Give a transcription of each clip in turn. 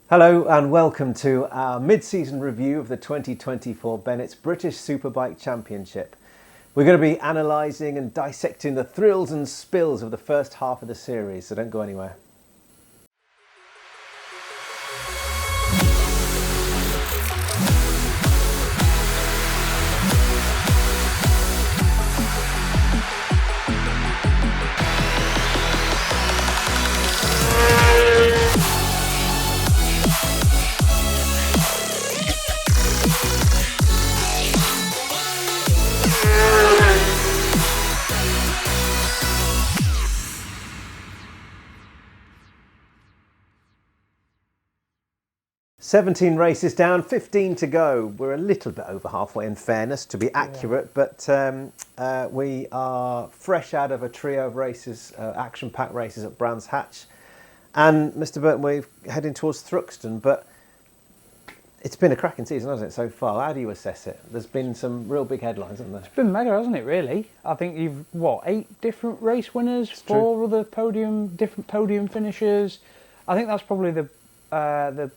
Hello and welcome to our mid-season review of the 2024 Bennetts British Superbike Championship. We're going to be analysing and dissecting the thrills and spills of the first half of the series, so don't go anywhere. "17 races down, 15 to go." We're a little bit over halfway in fairness, to be accurate, but we are fresh out of a trio of races, action-packed races at Brands Hatch. And Mr. Burton, we're heading towards Thruxton, but it's been a cracking season, hasn't it, so far? How do you assess it? There's been some real big headlines, hasn't there? It's been mega, hasn't it, really? I think you've, 8 different race winners, It's four other different podium finishers. I think that's probably the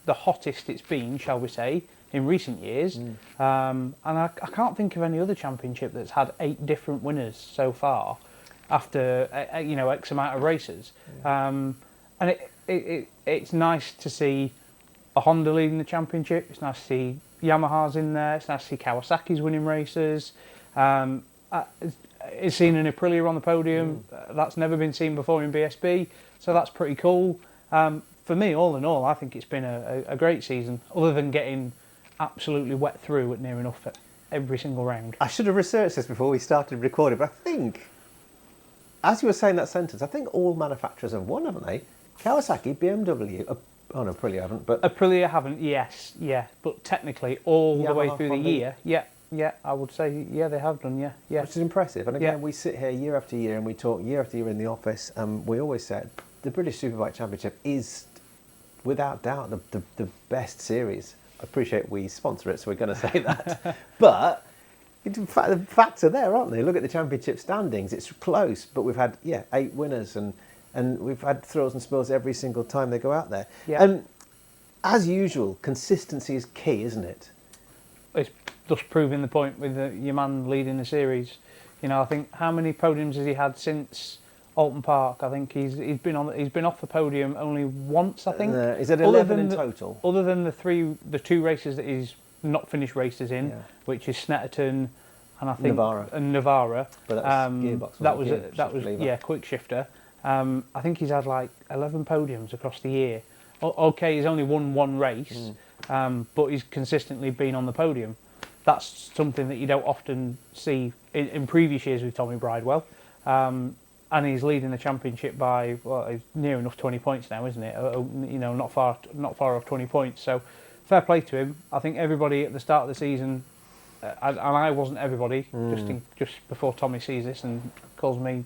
hottest it's been, shall we say, in recent years. And I can't think of any other championship that's had 8 different winners so far after X amount of races. And it's nice to see a Honda leading the championship. It's nice to see Yamaha's in there. It's nice to see Kawasaki's winning races. It's seen an Aprilia on the podium. That's never been seen before in BSB, so that's pretty cool. For me, all in all, I think it's been a great season, other than getting absolutely wet through at near enough every single round. I should have researched this before we started recording, but I think, as you were saying that sentence, I think all manufacturers have won, haven't they? Kawasaki, BMW, Aprilia haven't, but... Aprilia haven't, yes, yeah, but technically all Yamaha, the way through Honda. the year, yeah, I would say, yeah, they have done, yeah. Which is impressive. And again, we sit here year after year and we talk year after year in the office, and we always said the British Superbike Championship is, without doubt, the best series. I appreciate we sponsor it, so we're going to say that. But in fact, the facts are there, aren't they? Look at the championship standings. It's close, but we've had 8 winners, and we've had thrills and spills every single time they go out there. Yeah. And as usual, consistency is key, isn't it? It's just proving the point with your man leading the series. I think, how many podiums has he had since Alton Park? I think he's been off the podium only once, I think. Is it 11 in total? Other than the 2 races that he's not finished races in, which is Snetterton and I think Navarra. But that was gearbox. That was quick shifter. I think he's had like 11 podiums across the year. Okay, he's only won 1 race, but he's consistently been on the podium. That's something that you don't often see in previous years with Tommy Bridewell. And he's leading the championship by, he's near enough 20 points now, isn't it? Not far off 20 points. So fair play to him. I think everybody at the start of the season, and I wasn't everybody, just before Tommy sees this and calls me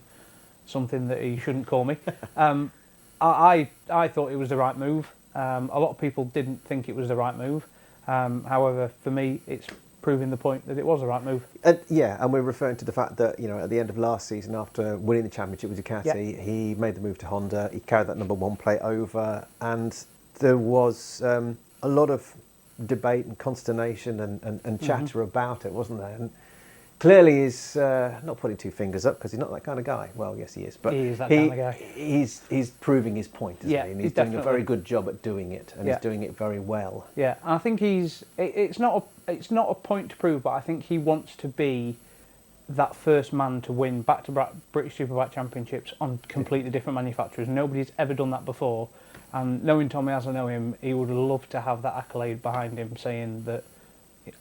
something that he shouldn't call me. I thought it was the right move. A lot of people didn't think it was the right move. However, for me, it's proving the point that it was the right move. And we're referring to the fact that, at the end of last season, after winning the championship with Ducati, he made the move to Honda. He carried that number 1 plate over, and there was a lot of debate and consternation and chatter about it, wasn't there? And clearly he's not putting 2 fingers up, because he's not that kind of guy. Well, yes, he is, but he is that kind of guy. He's proving his point, isn't he? And he's doing a very good job at doing it, and he's doing it very well. Yeah, and I think it's not a point to prove, but I think he wants to be that first man to win back-to-back British Superbike Championships on completely different manufacturers. Nobody's ever done that before, and knowing Tommy as I know him, he would love to have that accolade behind him, saying that,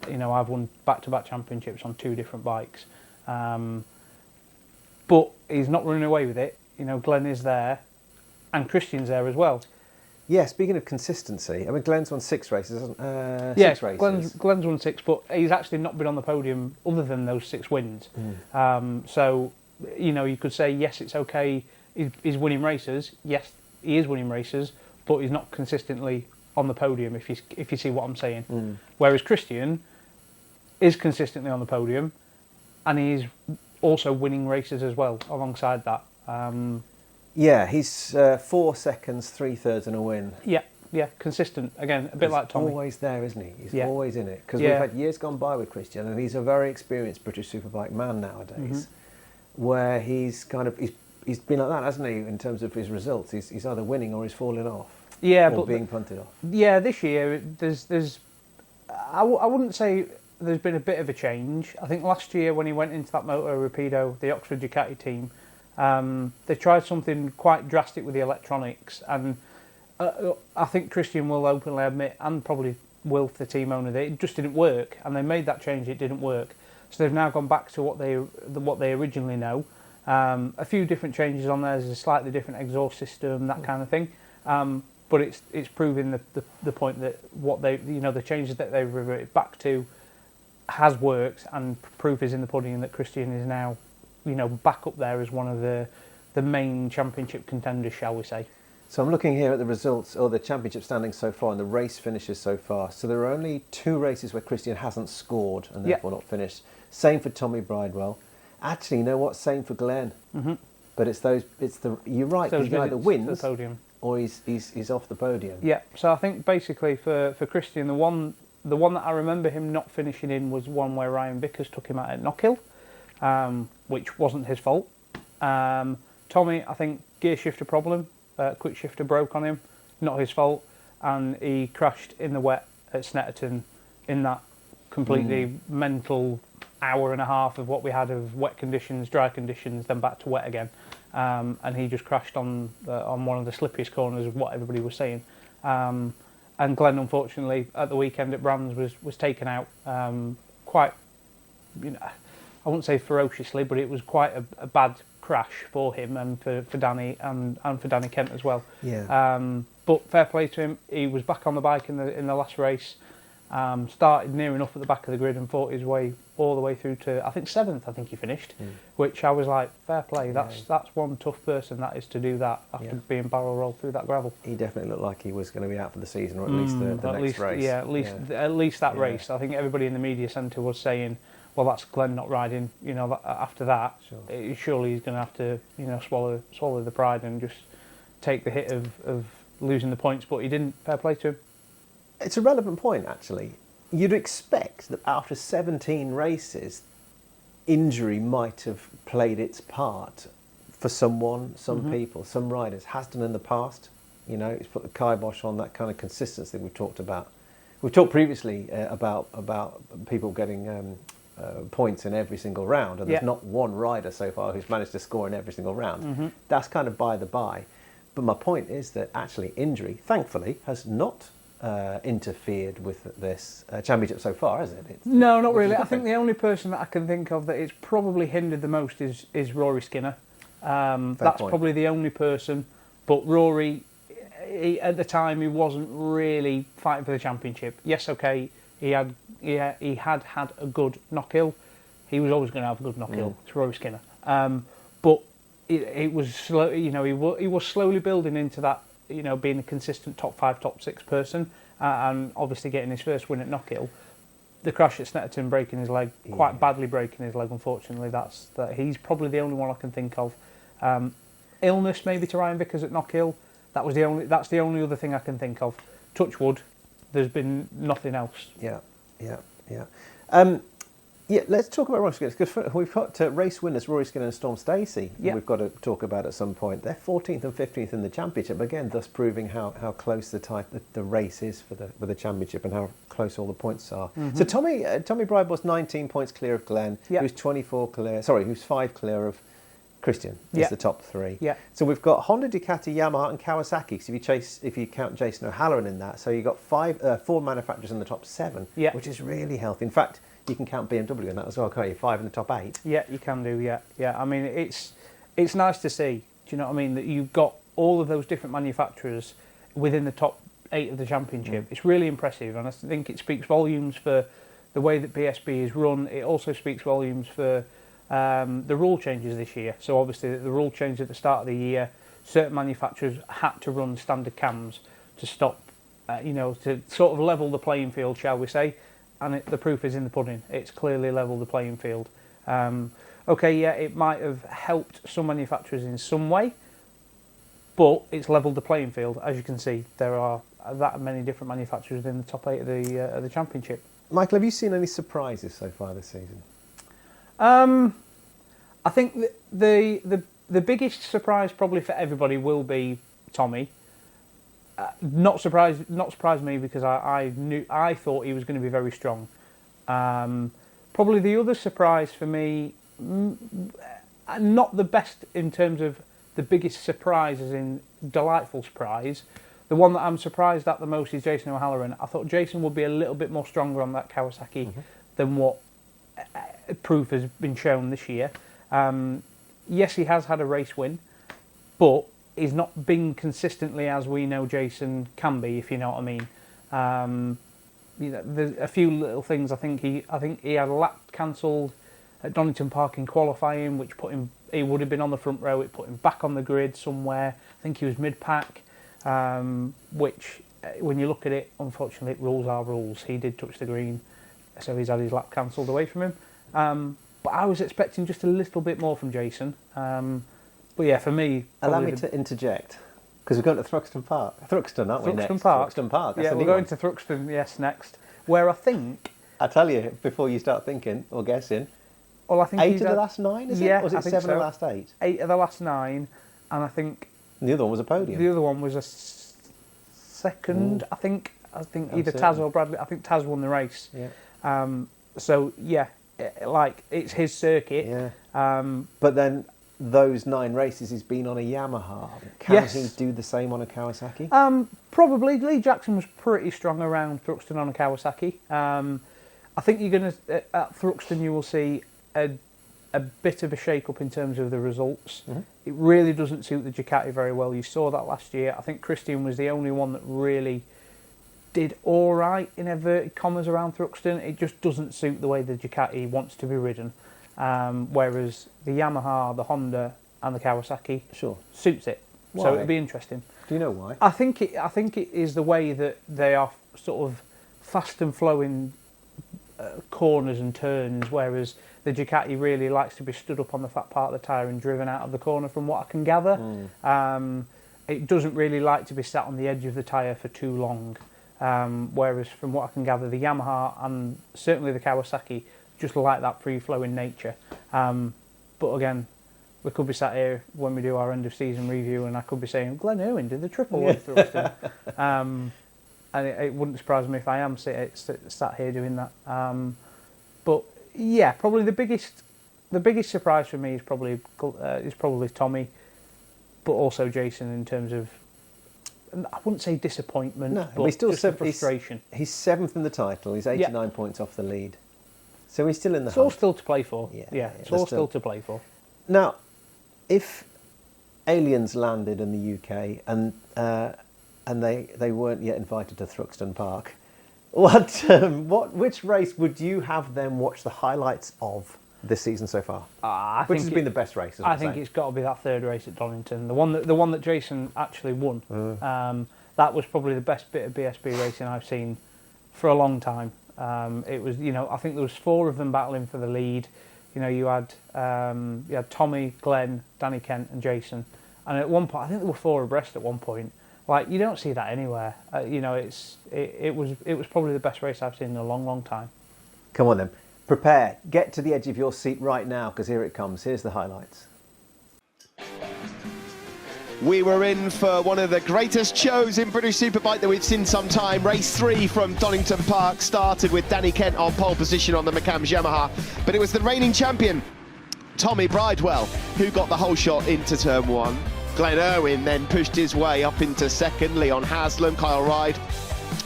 I've won back-to-back championships on 2 different bikes. But he's not running away with it. Glenn is there, and Christian's there as well. Yeah, speaking of consistency, Glenn's won 6 races, hasn't he? Yeah, 6 races. Glenn's won 6, but he's actually not been on the podium other than those 6 wins. So, you could say, yes, it's okay, he's winning races. Yes, he is winning races, but he's not consistently on the podium, if you see what I'm saying. Whereas Christian is consistently on the podium, and he's also winning races as well alongside that. Yeah, he's 4 seconds, 3/3 and a win. Yeah. yeah, consistent. Again, a bit like Tommy. He's always there, isn't he? He's Yeah. always in it. Because Yeah. we've had years gone by with Christian, and he's a very experienced British Superbike man nowadays, where he's kind of he's been like that, hasn't he? In terms of his results, he's either winning or he's falling off. Yeah, or but being punted off. Yeah, this year I wouldn't say there's been a bit of a change. I think last year when he went into that Moto Rapido, the Oxford Ducati team, they tried something quite drastic with the electronics, and I think Christian will openly admit, and probably will the team owner, that it just didn't work, and they made that change. It didn't work, so they've now gone back to what they originally know. A few different changes on there. There's a slightly different exhaust system, that kind of thing. But it's proving the point that what the changes that they've reverted back to has worked, and proof is in the pudding that Christian is now, back up there as one of the main championship contenders, shall we say. So I'm looking here at the results, or the championship standings so far, and the race finishes so far. So there are only 2 races where Christian hasn't scored and therefore not finished. Same for Tommy Bridewell. Actually, you know what? Same for Glenn. Mm-hmm. But you're right. He either wins the podium, or he's off the podium. Yeah. So I think basically for Christian, the one that I remember him not finishing in was one where Ryan Vickers took him out at Knockhill, which wasn't his fault. Tommy, I think gear shifter problem. Quick shifter broke on him, not his fault, and he crashed in the wet at Snetterton in that completely mental hour and a half of what we had of wet conditions, dry conditions, then back to wet again, and he just crashed on one of the slippiest corners of what everybody was saying. And Glenn, unfortunately, at the weekend at Brands was taken out quite, I wouldn't say ferociously, but it was quite a bad crash for him and for Danny and for Danny Kent as well. Yeah. But fair play to him. He was back on the bike in the last race. Started near enough at the back of the grid and fought his way all the way through to, I think, 7th. I think he finished, which I was like, fair play. That's one tough person that is to do that after being barrel rolled through that gravel. He definitely looked like he was going to be out for the season, or at least the next race. Yeah, at least that race. I think everybody in the media centre was saying, well, that's Glenn not riding. After that, surely he's going to have to, swallow the pride and just take the hit of losing the points. But he didn't. Fair play to him. It's a relevant point, actually. You'd expect that after 17 races, injury might have played its part for some people, some riders. Has done in the past. It's put the kibosh on that kind of consistency we've talked about. We've talked previously about people getting points in every single round, and there's not one rider so far who's managed to score in every single round. That's kind of by the by. But my point is that actually injury, thankfully, has not interfered with this championship so far, has it? No, not really. I think the only person that I can think of that it's probably hindered the most is Rory Skinner. That's probably the only person. But Rory, at the time, he wasn't really fighting for the championship. Yes, okay, he had a good Knockhill. He was always going to have a good Knockhill. It's Rory Skinner. But it was slow. He was slowly building into that. Being a consistent top 5, top 6 person, and obviously getting his first win at Knockhill. The crash at Snetterton, breaking his leg, quite badly breaking his leg. Unfortunately, he's probably the only one I can think of. Illness maybe to Ryan Vickers at Knockhill. That's the only other thing I can think of. Touch wood. There's been nothing else. Yeah. Let's talk about Rory Skinner, because we've got race winners Rory Skinner and Storm Stacey. We've got to talk about at some point. They're 14th and 15th in the championship, again, thus proving how close the race is for the championship and how close all the points are. So Tommy Bridewell's 19 points clear of Glenn, who's 5 clear of Christian. Is the top 3. Yeah. So we've got Honda, Ducati, Yamaha, and Kawasaki. So if you count Jason O'Halloran in that, so you've got 4 manufacturers in the top 7, which is really healthy. In fact, you can count BMW in that as well, can't you? 5 in the top 8. Yeah, you can do. Yeah. I mean, it's nice to see. Do you know what I mean? That you've got all of those different manufacturers within the top 8 of the championship. It's really impressive, and I think it speaks volumes for the way that BSB is run. It also speaks volumes for the rule changes this year. So obviously, the rule change at the start of the year, certain manufacturers had to run standard cams to stop, to sort of level the playing field, shall we say. And the proof is in the pudding. It's clearly leveled the playing field. It might have helped some manufacturers in some way, but it's levelled the playing field. As you can see, there are that many different manufacturers in the top 8 of the championship. Michael, have you seen any surprises so far this season? I think the biggest surprise probably for everybody will be Tommy. Not surprised me because I thought he was going to be very strong. Probably the other surprise for me, not the best in terms of the biggest surprise as in delightful surprise. The one that I'm surprised at the most is Jason O'Halloran. I thought Jason would be a little bit more stronger on that Kawasaki than what proof has been shown this year. Yes, he has had a race win, but he's not been consistently as we know Jason can be, if you know what I mean. There's a few little things. I think he had a lap cancelled at Donington Park in qualifying, which put him. He would have been on the front row. It put him back on the grid somewhere. I think he was mid-pack, which, when you look at it, unfortunately, rules are rules. He did touch the green, so he's had his lap cancelled away from him. But I was expecting just a little bit more from Jason. But yeah, for me... Allow me to interject, because we're going to Thruxton Park. Thruxton, aren't we, next? Thruxton Park. Yeah, we're going to Thruxton, yes, next. Where I think... I tell you, before you start thinking or guessing, well, I think 8 of the last 9, is it? Or was it 7 of the last 8? 8 of the last 9, and I think... The other one was a podium. The other one was a second, I think either Taz or Bradley. I think Taz won the race. Yeah. So, yeah, it's his circuit. Yeah. But then those 9 races he's been on a Yamaha. Can he do the same on a Kawasaki? Probably. Lee Jackson was pretty strong around Thruxton on a Kawasaki. I think you're going to... At Thruxton you will see a bit of a shake-up in terms of the results. It really doesn't suit the Ducati very well. You saw that last year. I think Christian was the only one that really did all right, in inverted commas, around Thruxton. It just doesn't suit the way the Ducati wants to be ridden. Whereas the Yamaha, the Honda and the Kawasaki suits it. Why? So it'll be interesting. Do you know why? I think it is the way that they are sort of fast and flowing corners and turns, whereas the Ducati really likes to be stood up on the fat part of the tyre and driven out of the corner, from what I can gather. It doesn't really like to be sat on the edge of the tyre for too long, whereas from what I can gather, the Yamaha and certainly the Kawasaki just like that free-flowing nature. But again, we could be sat here when we do our end-of-season review and I could be saying, Glenn Irwin did the triple with Thruxton. And it wouldn't surprise me if I am sat here doing that. But yeah, probably the biggest surprise for me is probably Tommy, but also Jason in terms of, I wouldn't say disappointment, but he's still just frustration. He's 7th in the title. He's 89 points off the lead, so he's still in the It's hunt. all still to play for. Yeah, it's all still to play for. Now, if Aliens landed in the UK and they weren't yet invited to Thruxton Park, which race would you have them watch the highlights of this season so far? Which has been the best race? I think it's got to be that third race at Donington, the one that Jason actually won. That was probably the best bit of BSB racing I've seen for a long time. It was, I think there was 4 of them battling for the lead. You had Tommy, Glenn, Danny Kent, and Jason, and at one point I think there were 4 abreast at one point. Like, you don't see that anywhere. It was probably the best race I've seen in a long, long time. Come on then, prepare. Get to the edge of your seat right now, because here it comes. Here's the highlights. We were in for one of the greatest shows in British Superbike that we've seen some time. Race 3 from Donington Park started with Danny Kent on pole position on the McCams Yamaha, but it was the reigning champion, Tommy Bridewell, who got the whole shot into turn 1. Glenn Irwin then pushed his way up into second. Leon Haslam, Kyle Ryde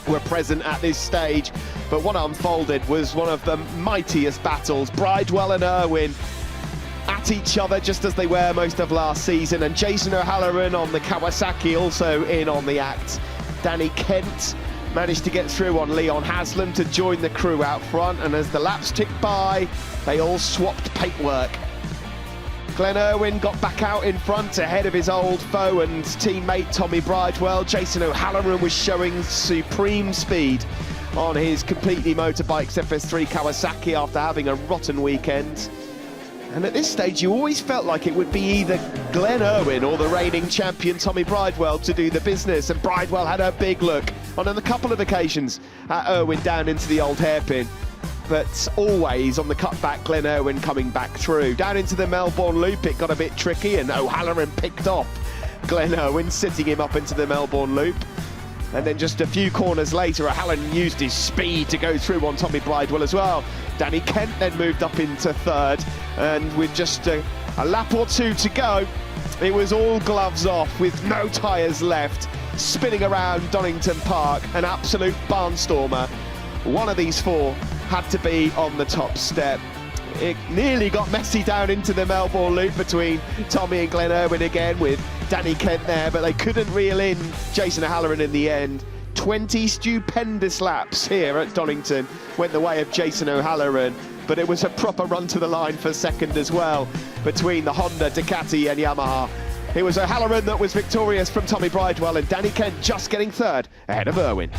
were present at this stage, but what unfolded was one of the mightiest battles. Bridewell and Irwin at each other just as they were most of last season, and Jason O'Halloran on the Kawasaki also in on the act. Danny Kent managed to get through on Leon Haslam to join the crew out front, and as the laps ticked by, they all swapped paintwork. Glenn Irwin got back out in front ahead of his old foe and teammate Tommy Bridewell. Jason O'Halloran was showing supreme speed on his completely motorbikes FS3 Kawasaki after having a rotten weekend. And at this stage, you always felt like it would be either Glenn Irwin or the reigning champion Tommy Bridewell to do the business. And Bridewell had a big look on a couple of occasions at Irwin down into the old hairpin. But always on the cutback, Glenn Irwin coming back through. Down into the Melbourne loop, it got a bit tricky, and O'Halloran picked off Glenn Irwin, sitting him up into the Melbourne loop. And then just a few corners later, O'Halloran used his speed to go through on Tommy Bridewell as well. Danny Kent then moved up into third, and with just a lap or two to go, it was all gloves off with no tyres left, spinning around Donington Park, an absolute barnstormer. One of these four had to be on the top step. It nearly got messy down into the Melbourne loop between Tommy and Glenn Irwin again, with Danny Kent there, but they couldn't reel in Jason O'Halloran in the end. 20 stupendous laps here at Donington went the way of Jason O'Halloran, but it was a proper run to the line for second as well between the Honda, Ducati and Yamaha. It was O'Halloran that was victorious from Tommy Bridewell, and Danny Kent just getting third ahead of Irwin.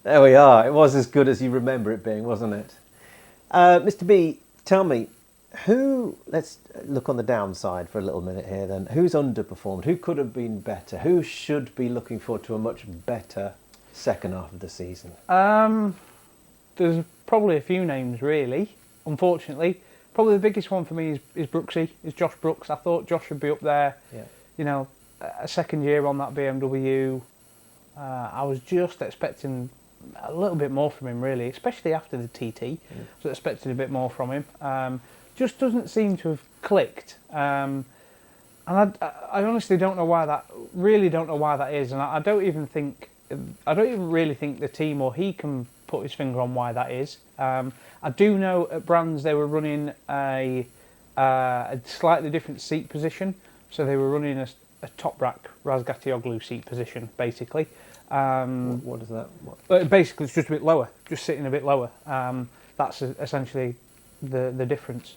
There we are. It was as good as you remember it being, wasn't it? Mr. B, tell me, let's look on the downside for a little minute here then. Who's underperformed? Who could have been better? Who should be looking forward to a much better second half of the season? There's probably a few names, really, unfortunately. Probably the biggest one for me is Brooksy, is Josh Brooks. I thought Josh should be up there. Yeah. You know, a second year on that BMW. I was just expecting a little bit more from him, really, especially after the TT. So expected a bit more from him. Just doesn't seem to have clicked. And I honestly don't know why that. Really don't know why that is. And I don't even really think the team or he can put his finger on why that is. I do know at Brands they were running a slightly different seat position. So they were running a top rack Razgatioglu seat position, basically. What is that? Basically, it's just a bit lower, just sitting a bit lower. That's essentially the difference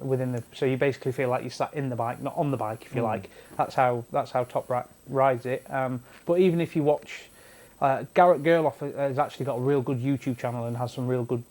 within the. So you basically feel like you sat in the bike, not on the bike, if you like. That's how Top Rack rides it. But even if you watch, Garrett Gerloff has actually got a real good YouTube channel and has some real good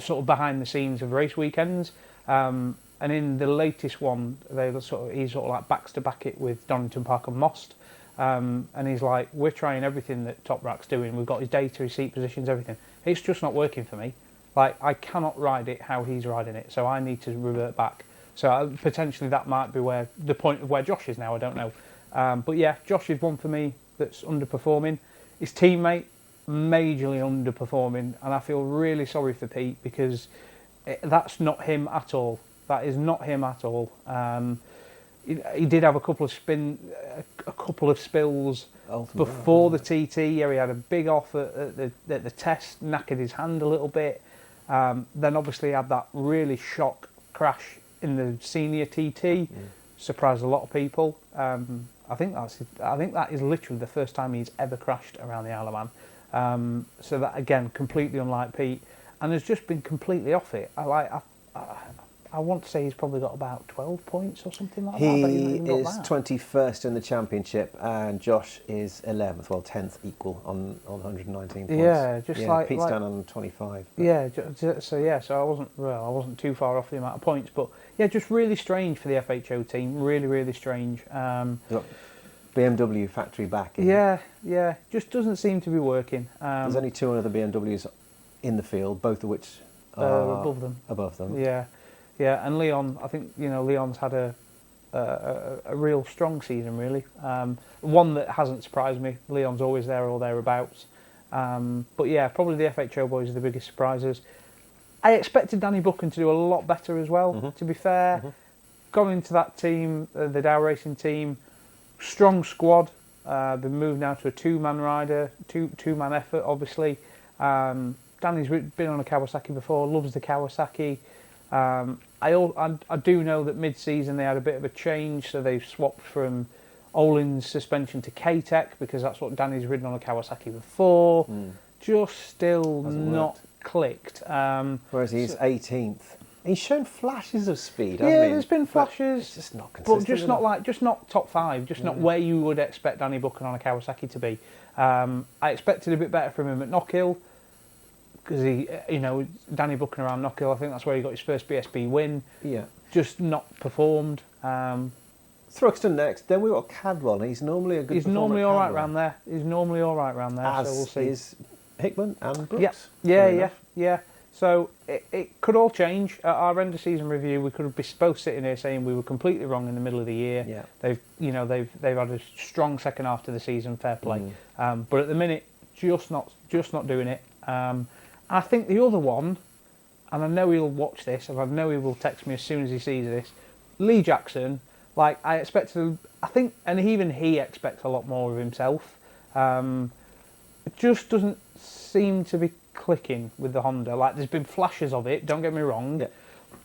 sort of behind the scenes of race weekends. And in the latest one, he's sort of like backs to back it with Donington Park and Most. And he's like, we're trying everything that Top Rack's doing. We've got his data, his seat positions, everything. It's just not working for me. Like, I cannot ride it how he's riding it, so I need to revert back. So potentially that might be where the point of where Josh is now. I don't know. But yeah, Josh is one for me that's underperforming. His teammate, majorly underperforming, and I feel really sorry for Pete because that's not him at all. That is not him at all. He did have a couple of spills before the TT. Yeah, he had a big off at the test, knackered his hand a little bit. Then obviously had that really shock crash in the senior TT. Surprised a lot of people. I think that is literally the first time he's ever crashed around the Isle of Man. So that again, completely unlike Pete, and has just been completely off it. I want to say he's probably got about 12 points or something like that. He is 21st in the championship, and Josh is 11th, well 10th equal on 119 points. Yeah, Pete's down on 25. Yeah, so I wasn't too far off the amount of points, but yeah, just really strange for the FHO team. Really, really strange. BMW factory back. Yeah, just doesn't seem to be working. There's only two other BMWs in the field, both of which are above them. Yeah, and Leon, I think Leon's had a real strong season, really. One that hasn't surprised me. Leon's always there or thereabouts. But yeah, probably the FHO boys are the biggest surprises. I expected Danny Buchan to do a lot better as well. To be fair, going into that team, the Dow Racing team, strong squad. Been moved now to a two-man rider, two-man effort, obviously. Danny's been on a Kawasaki before, loves the Kawasaki. I do know that mid-season they had a bit of a change, so they've swapped from Olin's suspension to K-Tech because that's what Danny's ridden on a Kawasaki before. Just still not clicked. Whereas he's 18th. He's shown flashes of speed, hasn't he? There's been flashes. It's just not consistent. But just not top five, not where you would expect Danny Buchan on a Kawasaki to be. I expected a bit better from him at Knockhill. because he, Danny bucking around Knockhill. I think that's where he got his first BSB win. Yeah. Just not performed. Thruxton next. Then we've got Cadwell. And he's normally a good. He's normally all right round there. He's normally all right round there. As so we'll see. is Hickman and Brooks. Yeah. So it could all change. At our end of season review, we could be both sitting here saying we were completely wrong in the middle of the year. Yeah. They've had a strong second half to the season. Fair play. But at the minute, just not doing it. I think the other one, and I know he'll watch this, and I know he will text me as soon as he sees this. Lee Jackson, like I expected, I think, and even he expects a lot more of himself. It just doesn't seem to be clicking with the Honda. Like there's been flashes of it, don't get me wrong,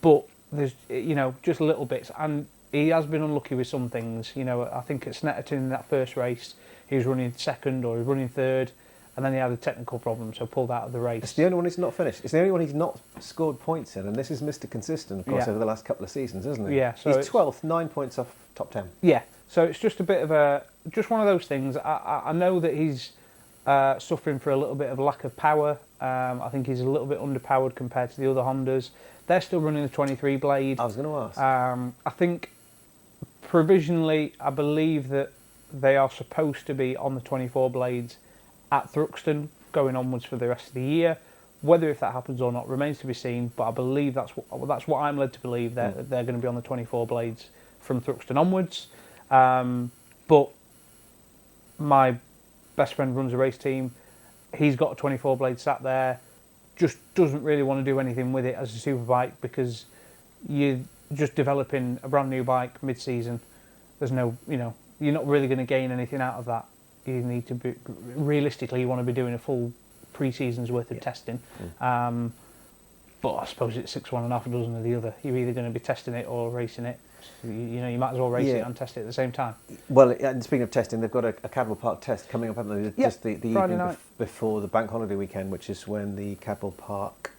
but there's just little bits, and he has been unlucky with some things. I think at Snetterton in that first race he was running second or he was running third, and then he had a technical problem, so pulled out of the race. It's the only one he's not finished. It's the only one he's not scored points in, and this is Mr. Consistent, of course, over the last couple of seasons, isn't he? Yeah. So he's 12th, 9 points off top 10. Yeah. So it's just a bit of just one of those things. I know that he's suffering for a little bit of lack of power. I think he's a little bit underpowered compared to the other Hondas. They're still running the 23 blade. I was going to ask. I think provisionally, I believe that they are supposed to be on the 24 blades at Thruxton going onwards for the rest of the year. Whether if that happens or not remains to be seen, but I believe that's what I'm led to believe. They're going to be on the 24 blades from Thruxton onwards. But my best friend runs a race team. He's got a 24 blade sat there. Just doesn't really want to do anything with it as a superbike because you're just developing a brand new bike mid-season. There's no, you're not really going to gain anything out of that. You need to be, realistically, you want to be doing a full pre-season's worth of testing. But I suppose it's 6 1 and half a dozen of the other. You're either going to be testing it or racing it. You might as well race it and test it at the same time. Well, and speaking of testing, they've got a Cadwell Park test coming up, haven't they? Just the evening before the bank holiday weekend, which is when the Cadwell Park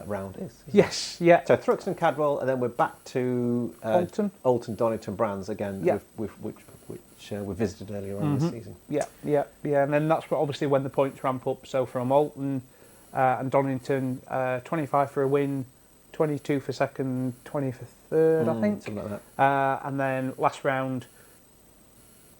round is. Yes, yeah. So Thruxton, Cadwell, and then we're back to Alton, Donington, Brands again, which we visited earlier on this season. Yeah. And then that's obviously when the points ramp up. So from Alton and Donington, 25 for a win, 22 for second, 20 for third, I think. Something like that. And then last round,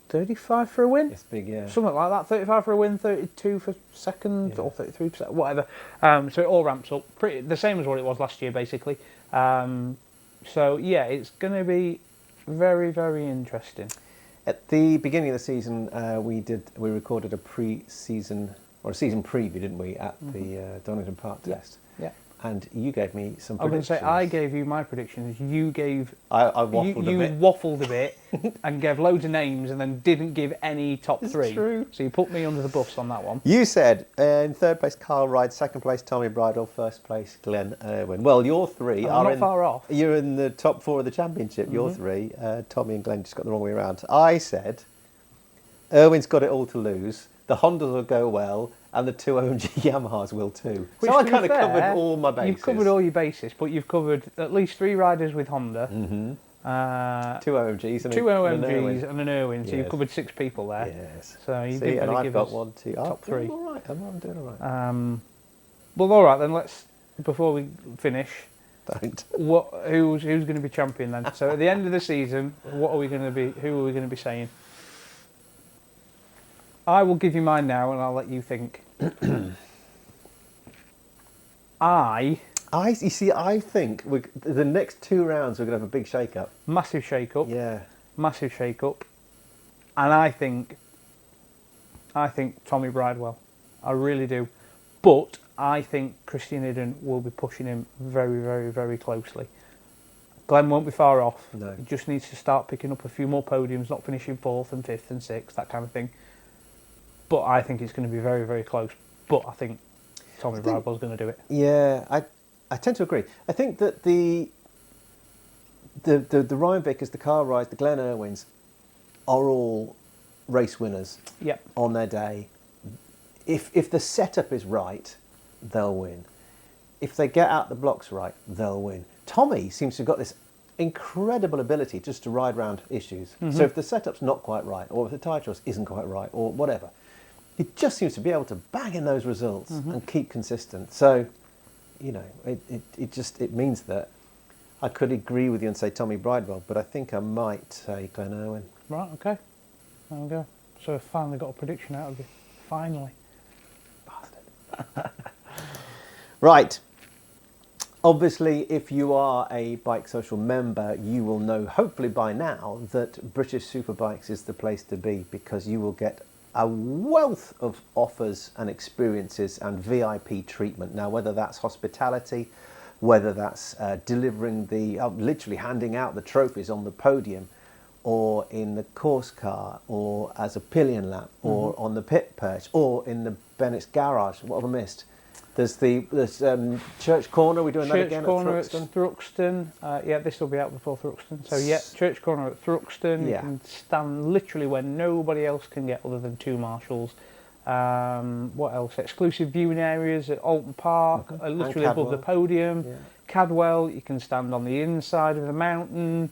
35 for a win? It's big, yeah. Something like that, 35 for a win, 32 for second, or 33%, whatever. So it all ramps up, pretty the same as what it was last year, basically. So, yeah, it's going to be very, very interesting. At the beginning of the season, we recorded a pre-season, or a season preview, didn't we, at the Donington Park test. Yeah. And you gave me some predictions. I was going to say, I gave you my predictions. You gave... I waffled a bit. You waffled a bit and gave loads of names and then didn't give any top three. True. So you put me under the bus on that one. You said, in third place, Carl Ride, second place, Tommy Bridewell, first place, Glenn Irwin. Well, your three are not far off. You're in the top 4 of the championship, your three. Tommy and Glenn just got the wrong way around. I said, Irwin's got it all to lose. The Hondas will go well, and the 2 OMG Yamahas will too. Which, so I kind of covered all my bases. You've covered all your bases, but you've covered at least 3 riders with Honda. 2 OMGs and 2 OMGs and an Irwin. So yes. you've covered 6 people there. Yes. So you did and I've give got us 1, 2, top 3. I'm all right. I'm doing all right. Well, all right then. Let's before we finish. Don't. Who's going to be champion then? So at the end of the season, what are we going to be? Who are we going to be saying? I will give you mine now, and I'll let you think. I think the next 2 rounds we're going to have a big shake-up. Massive shake-up. Yeah. Massive shake-up. And I think Tommy Bridewell. I really do. But I think Christian Hidden will be pushing him very, very, very closely. Glenn won't be far off. No. He just needs to start picking up a few more podiums, not finishing 4th and 5th and 6th, that kind of thing. But I think it's going to be very, very close. But I think Tommy Bridewell's going to do it. Yeah, I tend to agree. I think that the Ryan Vickers, the Carl Rides, the Glenn Irwins are all race winners on their day. If the setup is right, they'll win. If they get out the blocks right, they'll win. Tommy seems to have got this incredible ability just to ride around issues. So if the setup's not quite right, or if the tyre choice isn't quite right, or whatever, he just seems to be able to bang in those results and keep consistent. So, you know, it means that I could agree with you and say Tommy Bridewell, but I think I might say Glenn Irwin. Right, okay. There we go. So I've finally got a prediction out of you. Finally. Bastard. Right. Obviously, if you are a Bike Social member, you will know, hopefully by now, that British Superbikes is the place to be, because you will get a wealth of offers and experiences and VIP treatment. Now, whether that's hospitality, whether that's delivering literally handing out the trophies on the podium, or in the course car, or as a pillion lap, or on the pit perch, or in the Bennetts garage. What have I missed? There's Church Corner. We're doing that again Church Corner at Thruxton. Thruxton. Yeah, this will be out before Thruxton. So yeah, Church Corner at Thruxton. Yeah. You can stand literally where nobody else can get other than two marshals. What else? Exclusive viewing areas at Alton Park, literally above the podium. Yeah. Cadwell, you can stand on the inside of the mountain.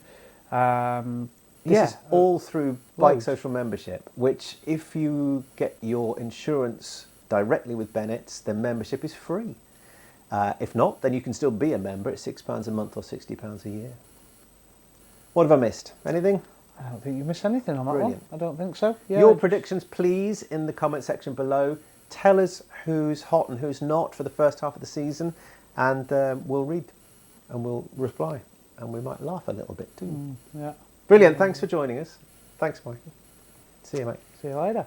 This is all through Bike Social membership, which if you get your insurance directly with Bennetts, then membership is free. If not, then you can still be a member at £6 a month or £60 a year. What have I missed? Anything? I don't think you missed anything on that Brilliant. one. I don't think so. Yeah. Your predictions, please, in the comment section below. Tell us who's hot and who's not for the first half of the season, and we'll read and we'll reply, and we might laugh a little bit too. Yeah. Brilliant. Thanks for joining us. Thanks, Michael. See you, mate. See you later.